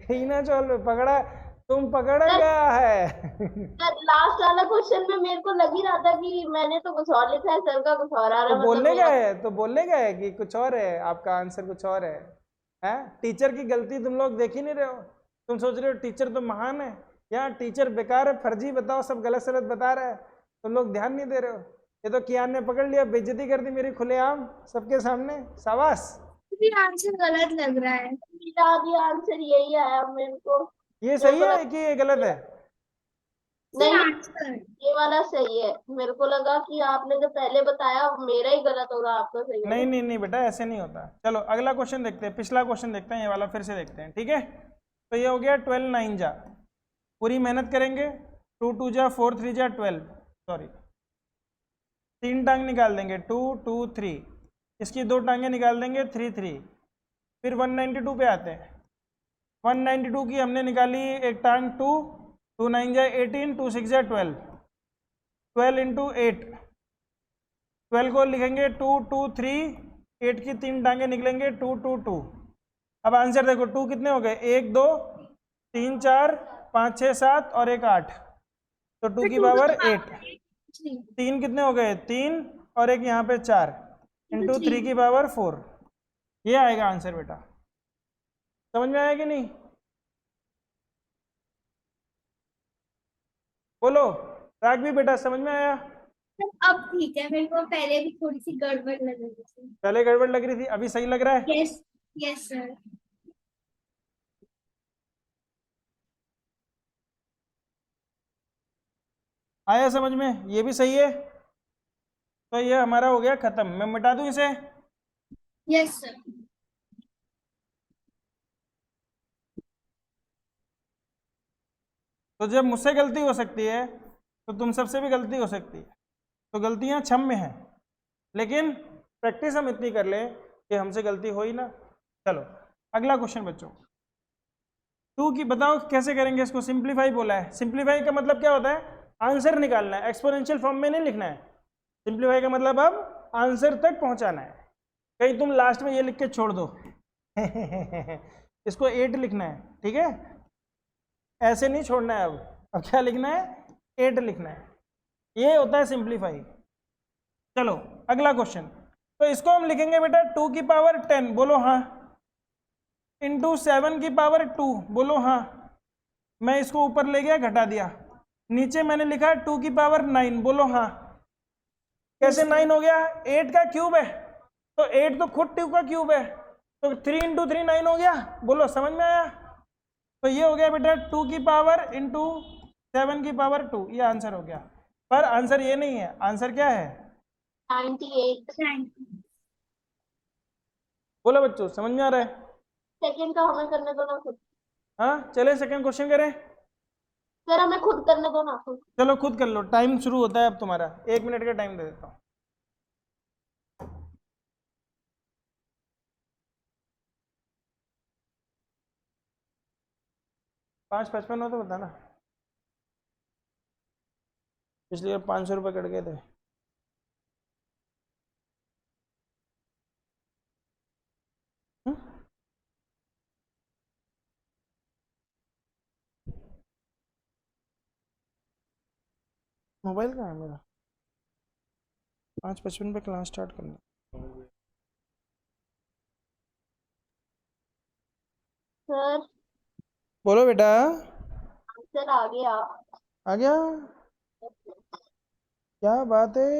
हीनो चलवे पकड़ा, तुम पकड़ा गया है। लास्ट वाला क्वेश्चन में मेरे को लग ही रहा था कि मैंने तो कुछ और लिखा है, सर का कुछ और आ रहा तो है, बोलने मतलब गए, तो बोलने गए कि कुछ और है, आपका आंसर कुछ और है, हैं? टीचर की गलती तुम लोग देख ही नहीं रहे हो, तुम सोच रहे हो टीचर तो महान है, यहाँ टीचर बेकार है, फर्जी बताओ, सब गलत सलत बता रहा है, तुम लोग ध्यान नहीं दे रहे हो। ये तो कियान ने पकड़ लिया, बेइज्जती कर दी मेरी खुलेआम सबके सामने, शाबाश। आंसर गलत लग रहा है। मेरा भी आंसर यही आया मेरे को। ये सही है कि ये गलत है? नहीं, ये वाला सही है, मेरे को लगा कि आपने जो पहले बताया मेरा ही गलत होगा, आपका सही होगा। नहीं नहीं नहीं बेटा, ऐसे नहीं होता। चलो अगला क्वेश्चन देखते हैं, पिछला क्वेश्चन देखते हैं, ये वाला फिर से देखते हैं, ठीक है। तो ये हो गया 12 9 जा, पूरी मेहनत करेंगे, 2 2 जा 4 3 जा 12, सॉरी 3 टांग निकाल देंगे, 2 2 3, इसकी 2 टांगे निकाल देंगे, 3 3। फिर 192 पे आते हैं, 192 की हमने निकाली एक टांग 2 2 9 जा 18, 2 6 जा 12, 12 × 8, 12 को लिखेंगे 2 2 3, 8 की 3 टांगे निकलेंगे 2 2 2। अब आंसर देखो, 2 कितने हो गए? 1 2 3 4 5 6 7 और एक 8, तो 2 की पावर 8। 3 कितने हो गए? 3 और एक यहाँ पे 4 × 3 की पावर 4, ये आएगा आंसर बेटा। समझ में आया कि नहीं? बोलो राग भी बेटा, समझ में आया? अब ठीक है, मेरे को पहले भी थोड़ी सी गड़बड़ लग रही थी। पहले गड़बड़ लग रही थी, अभी सही लग रहा है? Yes yes sir. आया समझ में? ये भी सही है, तो ये हमारा हो गया खत्म। मैं मिटा दूं इसे? Yes sir. तो जब मुझसे गलती हो सकती है तो तुम सबसे भी गलती हो सकती है, तो गलतियां क्षम्य हैं, लेकिन प्रैक्टिस हम इतनी कर लें कि हमसे गलती हो ही ना। चलो अगला क्वेश्चन बच्चों, 2 की बताओ कैसे करेंगे इसको? सिंप्लीफाई बोला है। सिंप्लीफाई का मतलब क्या होता है? आंसर निकालना है, एक्सपोनेंशियल फॉर्म में नहीं लिखना है। सिंप्लीफाई का मतलब अब आंसर तक पहुंचाना है। कहीं तुम लास्ट में ये लिख के छोड़ दो इसको 8 लिखना है, ठीक है, ऐसे नहीं छोड़ना है। अब क्या लिखना है? 8 लिखना है, ये होता है सिंप्लीफाई। चलो अगला क्वेश्चन, तो इसको हम लिखेंगे बेटा 2 की पावर 10, बोलो हाँ, इंटू 7 की पावर 2, बोलो हाँ। मैं इसको ऊपर ले गया, घटा दिया, नीचे मैंने लिखा 2 की पावर 9, बोलो हाँ। कैसे 9 हो गया? 8 का क्यूब है, तो 8 तो खुद 2 का क्यूब है, तो 3 × 3 9 हो गया, बोलो समझ में आया? तो ये हो गया बेटा 2 की पावर इंटू 7 की पावर 2, ये आंसर हो गया। पर आंसर ये नहीं है, आंसर क्या है? 98। बोलो बच्चों, समझ में आ रहा है? सेकंड का हमें करने दो ना खुद। हाँ चले सेकंड क्वेश्चन करें। सर हमें खुद करने दो ना खुद। चलो खुद कर लो, टाइम शुरू होता है अब तुम्हारा, 1 मिनट का टाइम दे देता हूँ। 555 हो तो बताना। पिछली बार 500 रुपये कट गए थे। मोबाइल कहाँ है मेरा? 5:55 पे क्लास स्टार्ट करना। सर बोलो बेटा। आंसर आ गया। आ गया? क्या बात है,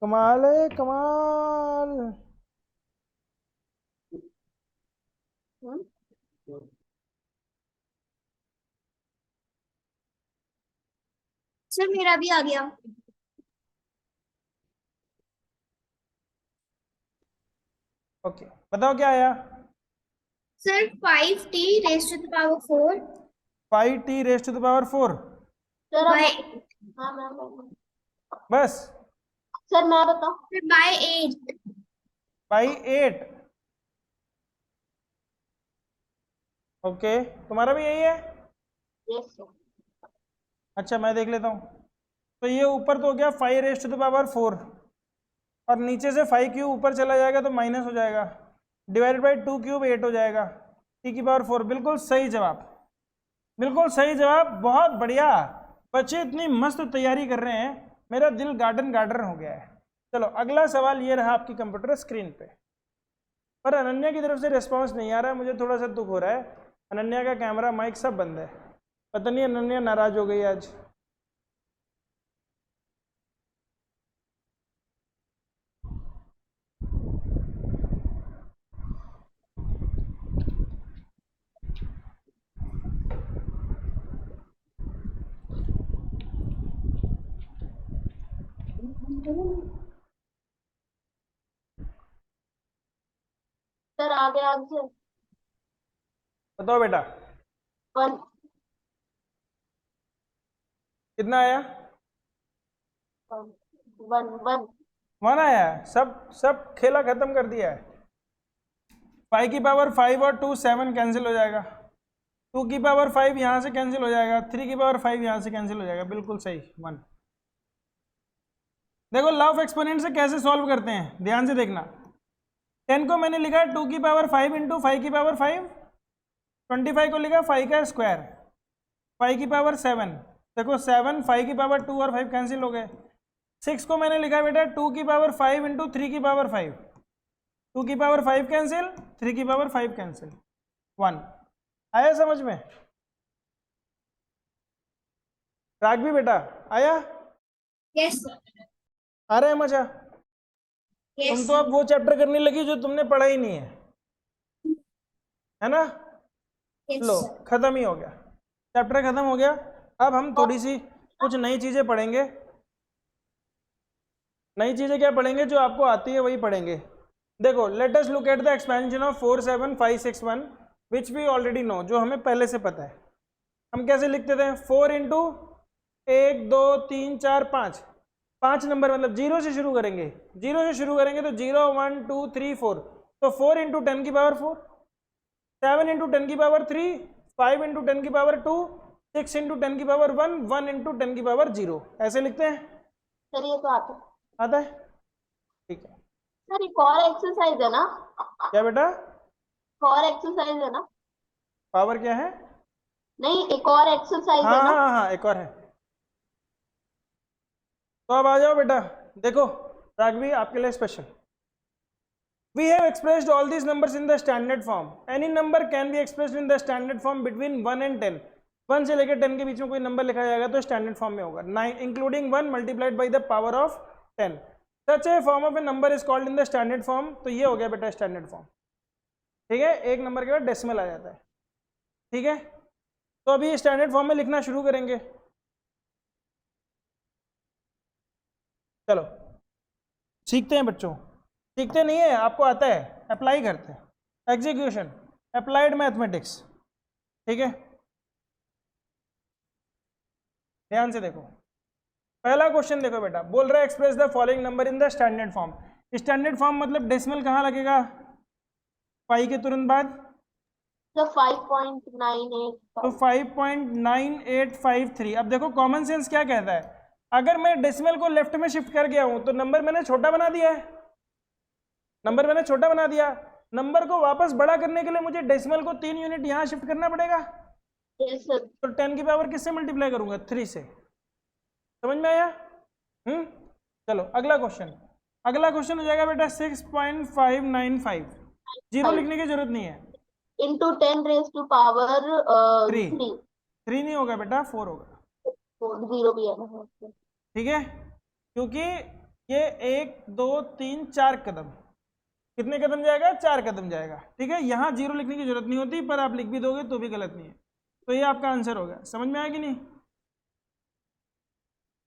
कमाल है कमाल। हम्म, सर मेरा भी आ गया। ओके, बताओ क्या आया? Sir 5t raised to the power 4 5t raise to the power 4। Sir by हाँ मैं बस? सर मैं बताऊँ। by 8। बाई 8। ओके, तुम्हारा भी यही है? Yes sir. अच्छा मैं देख लेता हूँ। तो ये ऊपर तो हो गया 5 रेज टू द पावर 4, और नीचे से 5 क्यूब ऊपर चला जाएगा तो माइनस हो जाएगा, डिवाइडेड बाई 2 क्यूब 8 हो जाएगा, t की पावर 4। बिल्कुल सही जवाब, बिल्कुल सही जवाब, बहुत बढ़िया। बच्चे इतनी मस्त तैयारी कर रहे हैं, मेरा दिल गार्डन गार्डन हो गया है। चलो अगला सवाल ये रहा आपकी कंप्यूटर स्क्रीन पे। पर अनन्या की तरफ से रिस्पांस नहीं आ रहा है, मुझे थोड़ा सा दुख हो रहा है। अनन्या का कैमरा माइक सब बंद है, पता नहीं अनन्या नाराज हो गई आज। सर आ गया आंसर। बताओ बेटा 1। कितना आया? 1 1 आया है। सब खेला खत्म कर दिया है। 5 की पावर 5 और 2 7 कैंसिल हो जाएगा, 2 की पावर 5 यहाँ से कैंसिल हो जाएगा, 3 की पावर 5 यहाँ से कैंसिल हो जाएगा। बिल्कुल सही 1। देखो लॉ ऑफ एक्सपोनेंट से कैसे सॉल्व करते हैं, ध्यान से देखना। 10 को मैंने लिखा 2 की पावर 5 इंटू 5 की पावर 5, 25 को लिखा 5 का स्क्वायर, 5 की पावर 7। देखो 7 5 की पावर 2 और 5 कैंसिल हो गए। 6 को मैंने लिखा बेटा 2 की पावर 5 इंटू 3 की पावर 5, 2 की पावर 5 कैंसिल, 3 की पावर 5 कैंसिल, 1। आया समझ में? राघवी बेटा आया? Yes sir. आ रहा है मजा? यस तुम तो अब वो चैप्टर करने लगी जो तुमने पढ़ा ही नहीं है ना? लो सर। खत्म ही हो गया, चैप्टर खत्म हो गया। अब हम थोड़ी सी कुछ नई चीजें पढ़ेंगे। नई चीजें क्या पढ़ेंगे? जो आपको आती है वही पढ़ेंगे। देखो let us look at the expansion of 4 7 5 6 1 which we already know, जो हमें पहले से पता है। हम कैसे लिखते थे? 4 इंटू 1 2 3 4 5, 5 नंबर मतलब 0 से शुरू करेंगे, 0 से शुरू करेंगे तो 0 1 2 3 4, तो 4 इंटू 10 की पावर 4, 7 इंटू 10 की पावर 3, 5 इंटू 10 की पावर 2, 6 इंटू 10 की पावर 1, 1 इंटू 10 की पावर 0। ऐसे लिखते हैं? सर ये तो आता है? ठीक है। सर एक और एक्सरसाइज है ना? क्या बेटा? और एक्सरसाइज है ना? पावर क्या है? नहीं एक और एक्सरसाइज हाँ है ना? हाँ हाँ एक और है। तो अब आ जाओ बेटा, देखो राघवी आपके लिए special. We have expressed all these numbers in the standard form. Any number can be expressed in the standard form between 1 and 10. 1 से लेकर 10 के बीच में कोई नंबर लिखा जाएगा तो स्टैंडर्ड फॉर्म में होगा, 9 including 1 multiplied by the power of 10। Such A form of A number is called in the standard form. तो ये हो गया बेटा स्टैंडर्ड फॉर्म। ठीक है, एक नंबर के बाद डेसिमल आ जाता है। ठीक है, तो अभी स्टैंडर्ड फॉर्म में लिखना शुरू करेंगे। चलो सीखते हैं बच्चों, सीखते नहीं है, आपको आता है, अप्लाई करते हैं। Execution, applied mathematics. ठीक है, ध्यान से देखो। पहला क्वेश्चन देखो बेटा, बोल रहा है express the following number in the standard form. Standard form मतलब डेसिमल कहाँ लगेगा? 5 के तुरंत बाद, तो 5.98 तो 5.9853। अब देखो कॉमन सेंस क्या कहता है, अगर मैं डेसिमल को लेफ्ट में शिफ्ट कर गया हूं तो नंबर मैंने छोटा बना दिया है, नंबर मैंने छोटा बना दिया, नंबर को वापस बड़ा करने के लिए मुझे डेसिमल को 3 यूनिट यहां शिफ्ट करना पड़ेगा। Yes sir. तो 10 की पावर किससे मल्टीप्लाई करूंगा? 3 से। समझ में आया? चलो अगला क्वेश्चन, अगला क्वेश्चन हो जाएगा बेटा 6.595। जीरो लिखने की जरूरत नहीं है। Into 10 raise to power 3 3। 3 नहीं होगा बेटा, 4 होगा। 0 भी है ना। ठीक है, क्योंकि ये 1 2 3 4 कदम, कितने कदम जाएगा? 4 कदम जाएगा। ठीक है, यहाँ जीरो लिखने की जरूरत नहीं होती, पर आप लिख भी दोगे तो भी गलत नहीं है। तो ये आपका आंसर हो गया। समझ में आया कि नहीं?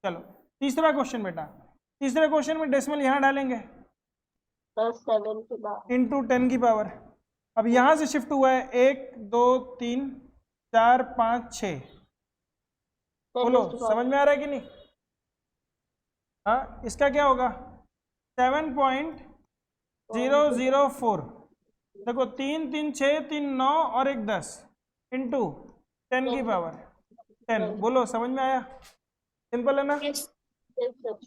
चलो तीसरा क्वेश्चन बेटा, तीसरे क्वेश्चन में डेसिमल यहाँ डालेंगे +7 के बाद इंटू 10 की पावर। अब यहाँ से शिफ्ट हुआ है 1 2 3 4 5 6। बोलो समझ में आ रहा है कि नहीं? हाँ, इसका क्या होगा? 7.004। देखो 3 3 6 3 9 और 1 10 इंटू 10 की पावर 10। बोलो समझ में आया? सिंपल है ना? Yes. Yes sir.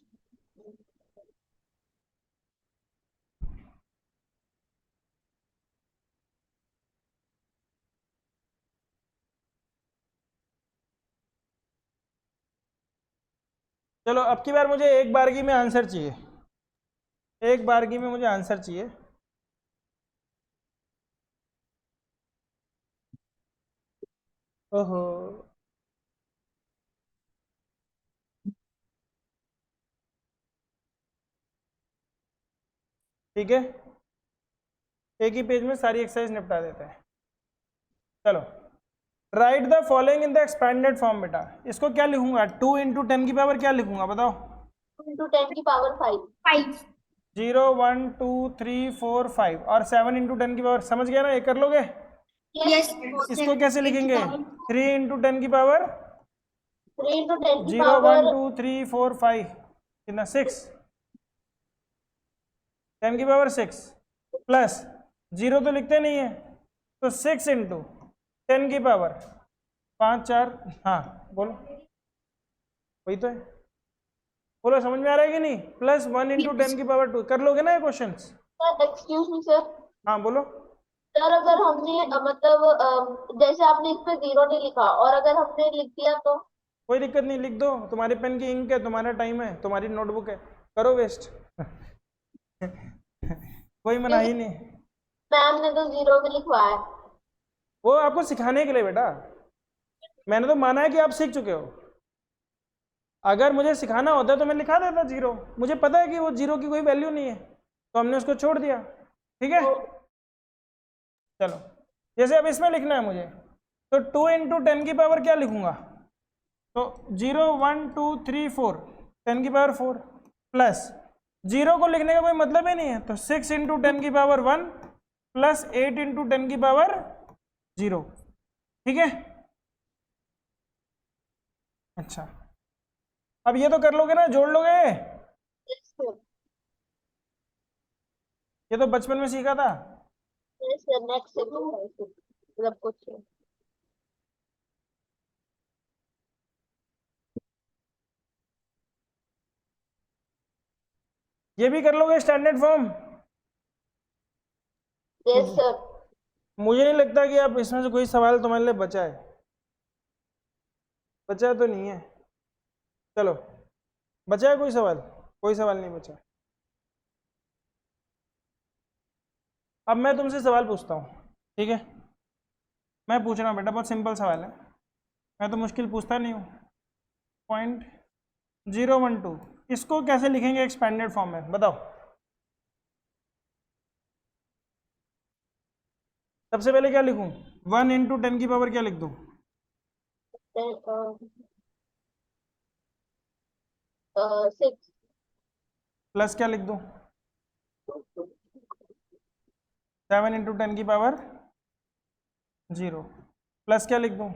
चलो अब की बार मुझे एक बारगी में आंसर चाहिए, एक बारगी में मुझे आंसर चाहिए। ओहो, ठीक है, एक ही पेज में सारी एक्सरसाइज निपटा देते हैं। चलो right the following in the expanded form. बेटा इसको क्या लिखूंगा? 2 इंटू 10 की पावर क्या लिखूंगा बताओ? इंटू 10 की पावर 5। 5. 0 1 2 3 4 5 और 7 इंटू 10 की पावर। समझ गया ना? ये कर लोगे? Yes. इसको कैसे लिखेंगे? 3 इंटू 10 की पावर 3 इंटू 10 की 0 1 पावर 2 3 4 5 कितना? 6। 10 की पावर 6 प्लस 0 तो लिखते नहीं है, तो 6 इंटू 10 की पावर 5 4। हाँ बोलो, वही तो है। बोलो समझ में आ रहा है कि नहीं? प्लस 1 इंटू 10 की पावर 2। कर लोगे ना ये question? Sir excuse me sir. हाँ बोलो। सर अगर हमने मतलब जैसे आपने इस पे 0 नहीं लिखा और अगर हमने लिख दिया तो? कोई दिक्कत नहीं, लिख दो, तुम्हारे पेन की इंक है, तुम्हारा टाइम है, तुम्हारी नोटबुक है, करो वेस्ट। कोई मना ही नहीं। मैम ने तो 0 भी लिखवाया। वो आपको सिखाने के लिए बेटा, मैंने तो माना है कि आप सीख चुके हो। अगर मुझे सिखाना होता तो मैं लिखा देता 0, मुझे पता है कि वो 0 की कोई वैल्यू नहीं है, तो हमने उसको छोड़ दिया। ठीक है, चलो जैसे अब इसमें लिखना है मुझे, तो 2 इंटू 10 की पावर क्या लिखूंगा? तो 0 1 2 3 4 10 की पावर 4 प्लस 0 को लिखने का कोई मतलब ही नहीं है, तो 6 इंटू 10 की पावर 1 प्लस 8 इंटू 10 की पावर 0। ठीक है, अच्छा अब ये तो कर लोगे ना, जोड़ लोगे? Yes sir. ये तो बचपन में सीखा था। यस सर, नेक्स्ट एक्सरसाइज मतलब कुछ ये भी कर लोगे स्टैंडर्ड फॉर्म? Yes sir. मुझे नहीं लगता कि आप इसमें से कोई सवाल तुम्हारे लिए बचा है, बचा तो नहीं है। चलो बचा है कोई सवाल? कोई सवाल नहीं बचा। अब मैं तुमसे सवाल पूछता हूँ, ठीक है? मैं पूछ रहा हूँ बेटा, बहुत सिंपल सवाल है, मैं तो मुश्किल पूछता नहीं हूँ। 0.012 इसको कैसे लिखेंगे एक्सपेंडेड फॉर्म में बताओ? सबसे पहले क्या लिखूं? 1 इंटू 10 की पावर क्या लिख दूं? 6 प्लस क्या लिख दूं? 7 इंटू 10 की पावर 0 प्लस क्या लिख दूं?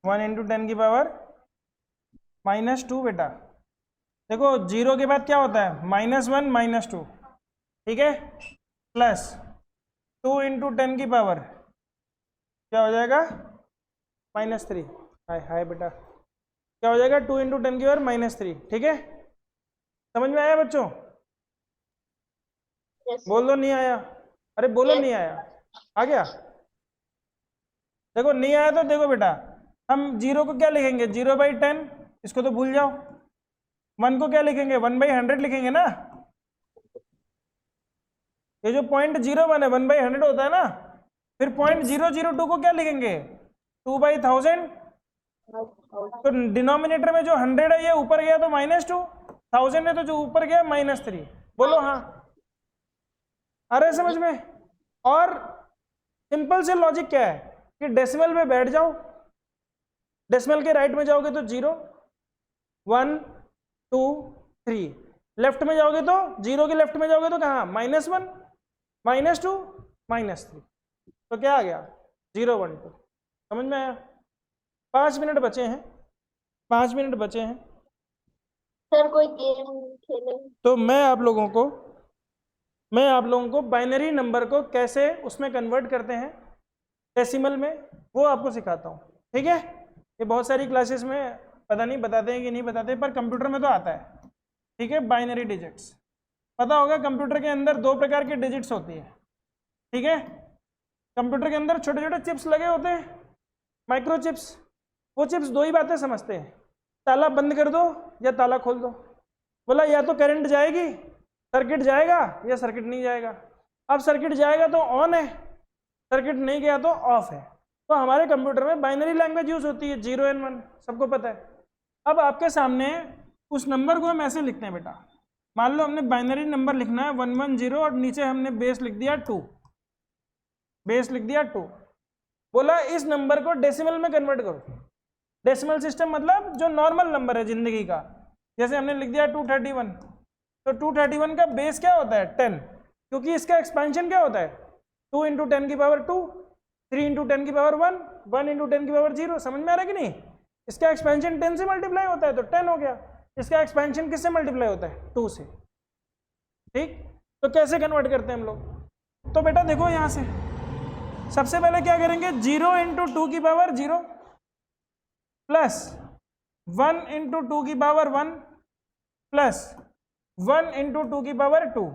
1 इंटू 10 की पावर -2। बेटा देखो 0 के बाद क्या होता है? -1 -2, ठीक है, प्लस 2 इंटू 10 की पावर क्या हो जाएगा -3। हाय हाय बेटा, क्या हो जाएगा 2 इंटू 10 की पावर -3। ठीक है, समझ में आया बच्चों? Yes, बोल दो नहीं आया, अरे बोलो Yes. नहीं आया, आ गया? देखो नहीं आया तो देखो बेटा, हम 0 को क्या लिखेंगे 0/10, इसको तो भूल जाओ। 1 को क्या लिखेंगे 1/100 लिखेंगे ना। ये जो 0.01 है 1/100 होता है ना। फिर 0.002 को क्या लिखेंगे 2/1000। तो डिनोमिनेटर में जो 100 है ये ऊपर गया तो -2, 1000 है तो जो ऊपर गया -3। बोलो हाँ, आ रहा है समझ में? और सिंपल से लॉजिक क्या है कि डेसिमल में बैठ जाओ, डेसिमल के राइट में जाओगे तो 0 1 2 3, लेफ्ट में जाओगे तो 0 के लेफ्ट में जाओगे तो कहाँ -1 -2 -3, तो क्या आ गया 0 1 2। समझ में आया? 5 मिनट बचे हैं, 5 मिनट बचे हैं। सर कोई गेम खेले? तो मैं आप लोगों को बाइनरी नंबर को कैसे उसमें कन्वर्ट करते हैं डेसिमल में, वो आपको सिखाता हूँ। ठीक है, ये बहुत सारी क्लासेस में पता नहीं बताते हैं कि नहीं बताते, पर कंप्यूटर में तो आता है। ठीक है, बाइनरी डिजिट्स पता होगा, कंप्यूटर के अंदर 2 प्रकार की डिजिट्स होती है। ठीक है, कंप्यूटर के अंदर छोटे छोटे चिप्स लगे होते हैं, माइक्रो चिप्स। वो चिप्स 2 ही बातें समझते हैं, ताला बंद कर दो या ताला खोल दो। बोला या तो करंट जाएगी, सर्किट जाएगा, या सर्किट नहीं जाएगा। अब सर्किट जाएगा तो ऑन है, सर्किट नहीं गया तो ऑफ है। तो हमारे कंप्यूटर में बाइनरी लैंग्वेज यूज होती है 0 और 1, सबको पता है। अब आपके सामने उस नंबर को हम ऐसे लिखते हैं बेटा, मान लो हमने बाइनरी नंबर लिखना है 110 और नीचे हमने बेस लिख दिया 2, बेस लिख दिया 2। बोला इस नंबर को डेसिमल में कन्वर्ट करो। डेसिमल सिस्टम मतलब जो नॉर्मल नंबर है जिंदगी का, जैसे हमने लिख दिया 231, तो 231 का बेस क्या होता है 10, क्योंकि इसका एक्सपेंशन क्या होता है 2 इंटू 10 की पावर 2, 3 इंटू 10 की पावर 1, 1 इंटू 10 की पावर 0। समझ में आ रहा है कि नहीं? इसका एक्सपेंशन 10 से मल्टीप्लाई होता है तो 10 हो गया। इसका एक्सपेंशन किससे मल्टीप्लाई होता है 2 से। ठीक, तो कैसे कन्वर्ट करते हैं हम लोग? तो बेटा देखो यहां से सबसे पहले क्या करेंगे 0 इंटू 2 की पावर 0 प्लस 1 इंटू 2 की पावर 1 प्लस 1 इंटू 2 की पावर 2।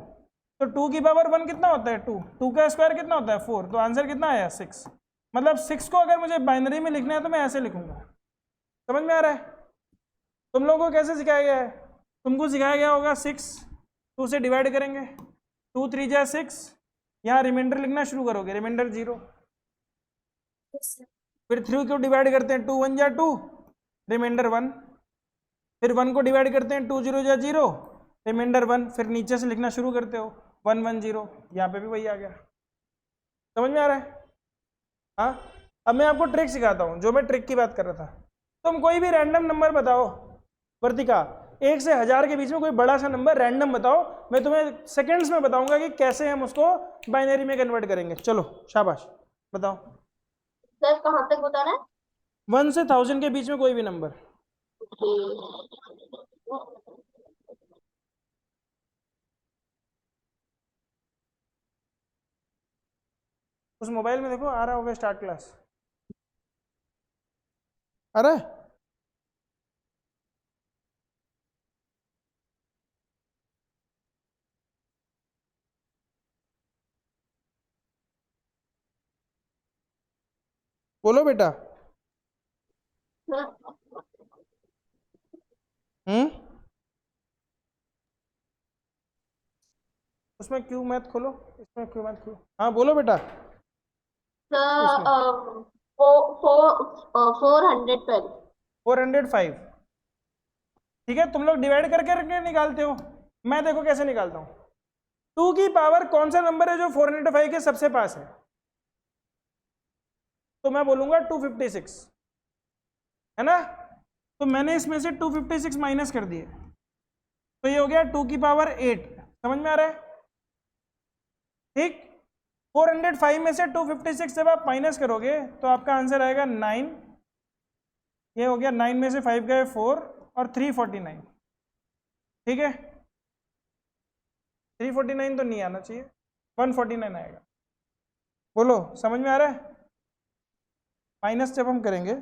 तो 2 की पावर 1 कितना होता है 2, 2 का स्क्वायर कितना होता है 4, तो आंसर कितना आया 6। मतलब 6 को अगर मुझे बाइनरी में लिखना है तो मैं ऐसे लिखूंगा। समझ में आ रहा है? तुम लोगों को कैसे सिखाया गया है? तुमको सिखाया गया होगा 6 2 से डिवाइड करेंगे, 2 3 जा 6, यहाँ रिमाइंडर लिखना शुरू करोगे, रिमाइंडर 0। फिर 3 को डिवाइड करते हैं 2 1 जा 2, रिमाइंडर 1। फिर 1 को डिवाइड करते हैं 2 0 जा 0, रिमाइंडर 1। फिर नीचे से लिखना शुरू करते हो 1 1 0, यहाँ पे भी वही आ गया। समझ में आ रहा है? हाँ, अब मैं आपको ट्रिक सिखाता हूँ, जो मैं ट्रिक की बात कर रहा था। तुम कोई भी रैंडम नंबर बताओ वर्तिका, 1 से 1000 के बीच में कोई बड़ा सा नंबर रैंडम बताओ, मैं तुम्हें सेकंड्स में बताऊंगा कि कैसे हम उसको बाइनरी में कन्वर्ट करेंगे। चलो शाबाश बताओ। सर कहाँ तक बताना है? 1 से 1000 के बीच में कोई भी नंबर। उस मोबाइल में देखो आ रहा होगा स्टार्ट क्लास, आ रहा है? बोलो बेटा। उसमें क्यू मैथ खोलो, इसमें क्यू मैथ खोलो। हाँ बोलो बेटा। सर 405। 405। ठीक है, तुम लोग डिवाइड करके निकालते हो, मैं देखो कैसे निकालता हूँ। 2 की पावर कौन सा नंबर है जो 405 के सबसे पास है? तो मैं बोलूंगा 256, है ना? तो मैंने इसमें से 256 माइनस कर दिए, तो ये हो गया 2 की पावर 8। समझ में आ रहा है? ठीक, 405 में से 256 जब आप माइनस करोगे तो आपका आंसर आएगा 9। ये हो गया 9 में से 5 गए 4 और 349। ठीक है, 349 तो नहीं आना चाहिए, 149 आएगा। बोलो समझ में आ रहा है? माइनस जब हम करेंगे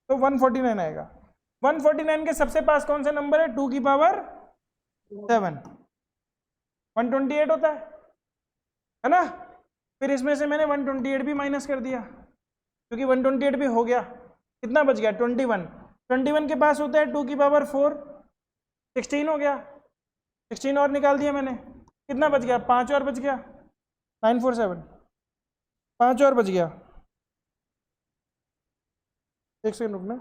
तो 149 आएगा। 149 के सबसे पास कौन सा नंबर है? 2 की पावर 7, 128 होता है ना? फिर इसमें से मैंने 128 भी माइनस कर दिया, क्योंकि 128 भी हो गया, कितना बच गया? 21। 21 के पास होता है 2 की पावर 4, 16 हो गया, 16 और निकाल दिया मैंने, कितना बच गया? 5 और बच गया, 947, 5 और बच गया। एक सेकंड रुकना,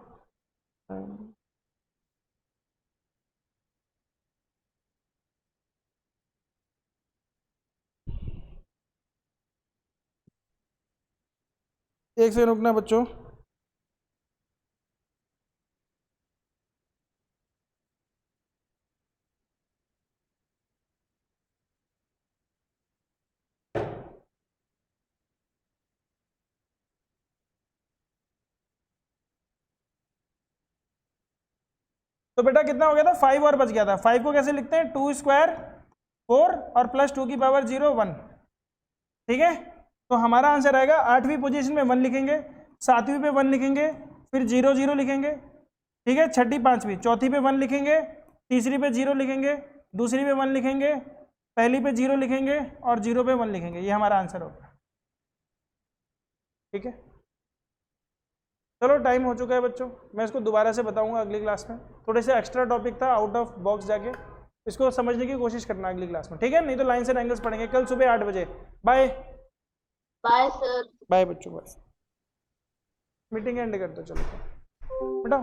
एक सेकंड रुकना बच्चों। तो बेटा कितना हो गया था? 5 और बच गया था। 5 को कैसे लिखते हैं? 2 स्क्वायर 4 और प्लस 2 की पावर 0 1, ठीक है। तो हमारा आंसर आएगा 8वीं पोजीशन में 1 लिखेंगे, 7वीं पे 1 लिखेंगे, फिर 0 0 लिखेंगे, ठीक है। छठी 5वीं, चौथी पे 1 लिखेंगे, तीसरी पे 0 लिखेंगे, दूसरी पे 1 लिखेंगे, पहली पे 0 लिखेंगे और 0 पे 1 लिखेंगे। ये हमारा आंसर होगा, ठीक है। चलो टाइम हो चुका है बच्चों, मैं इसको दोबारा से बताऊंगा अगली क्लास में। थोड़े से एक्स्ट्रा टॉपिक था, आउट ऑफ बॉक्स जाके इसको समझने की कोशिश करना अगली क्लास में, ठीक है। नहीं तो लाइन से एंगल्स पढ़ेंगे कल सुबह 8 बजे। Bye bye sir. बाय बच्चों, बाय। मीटिंग एंड कर दो, चलो बेटा।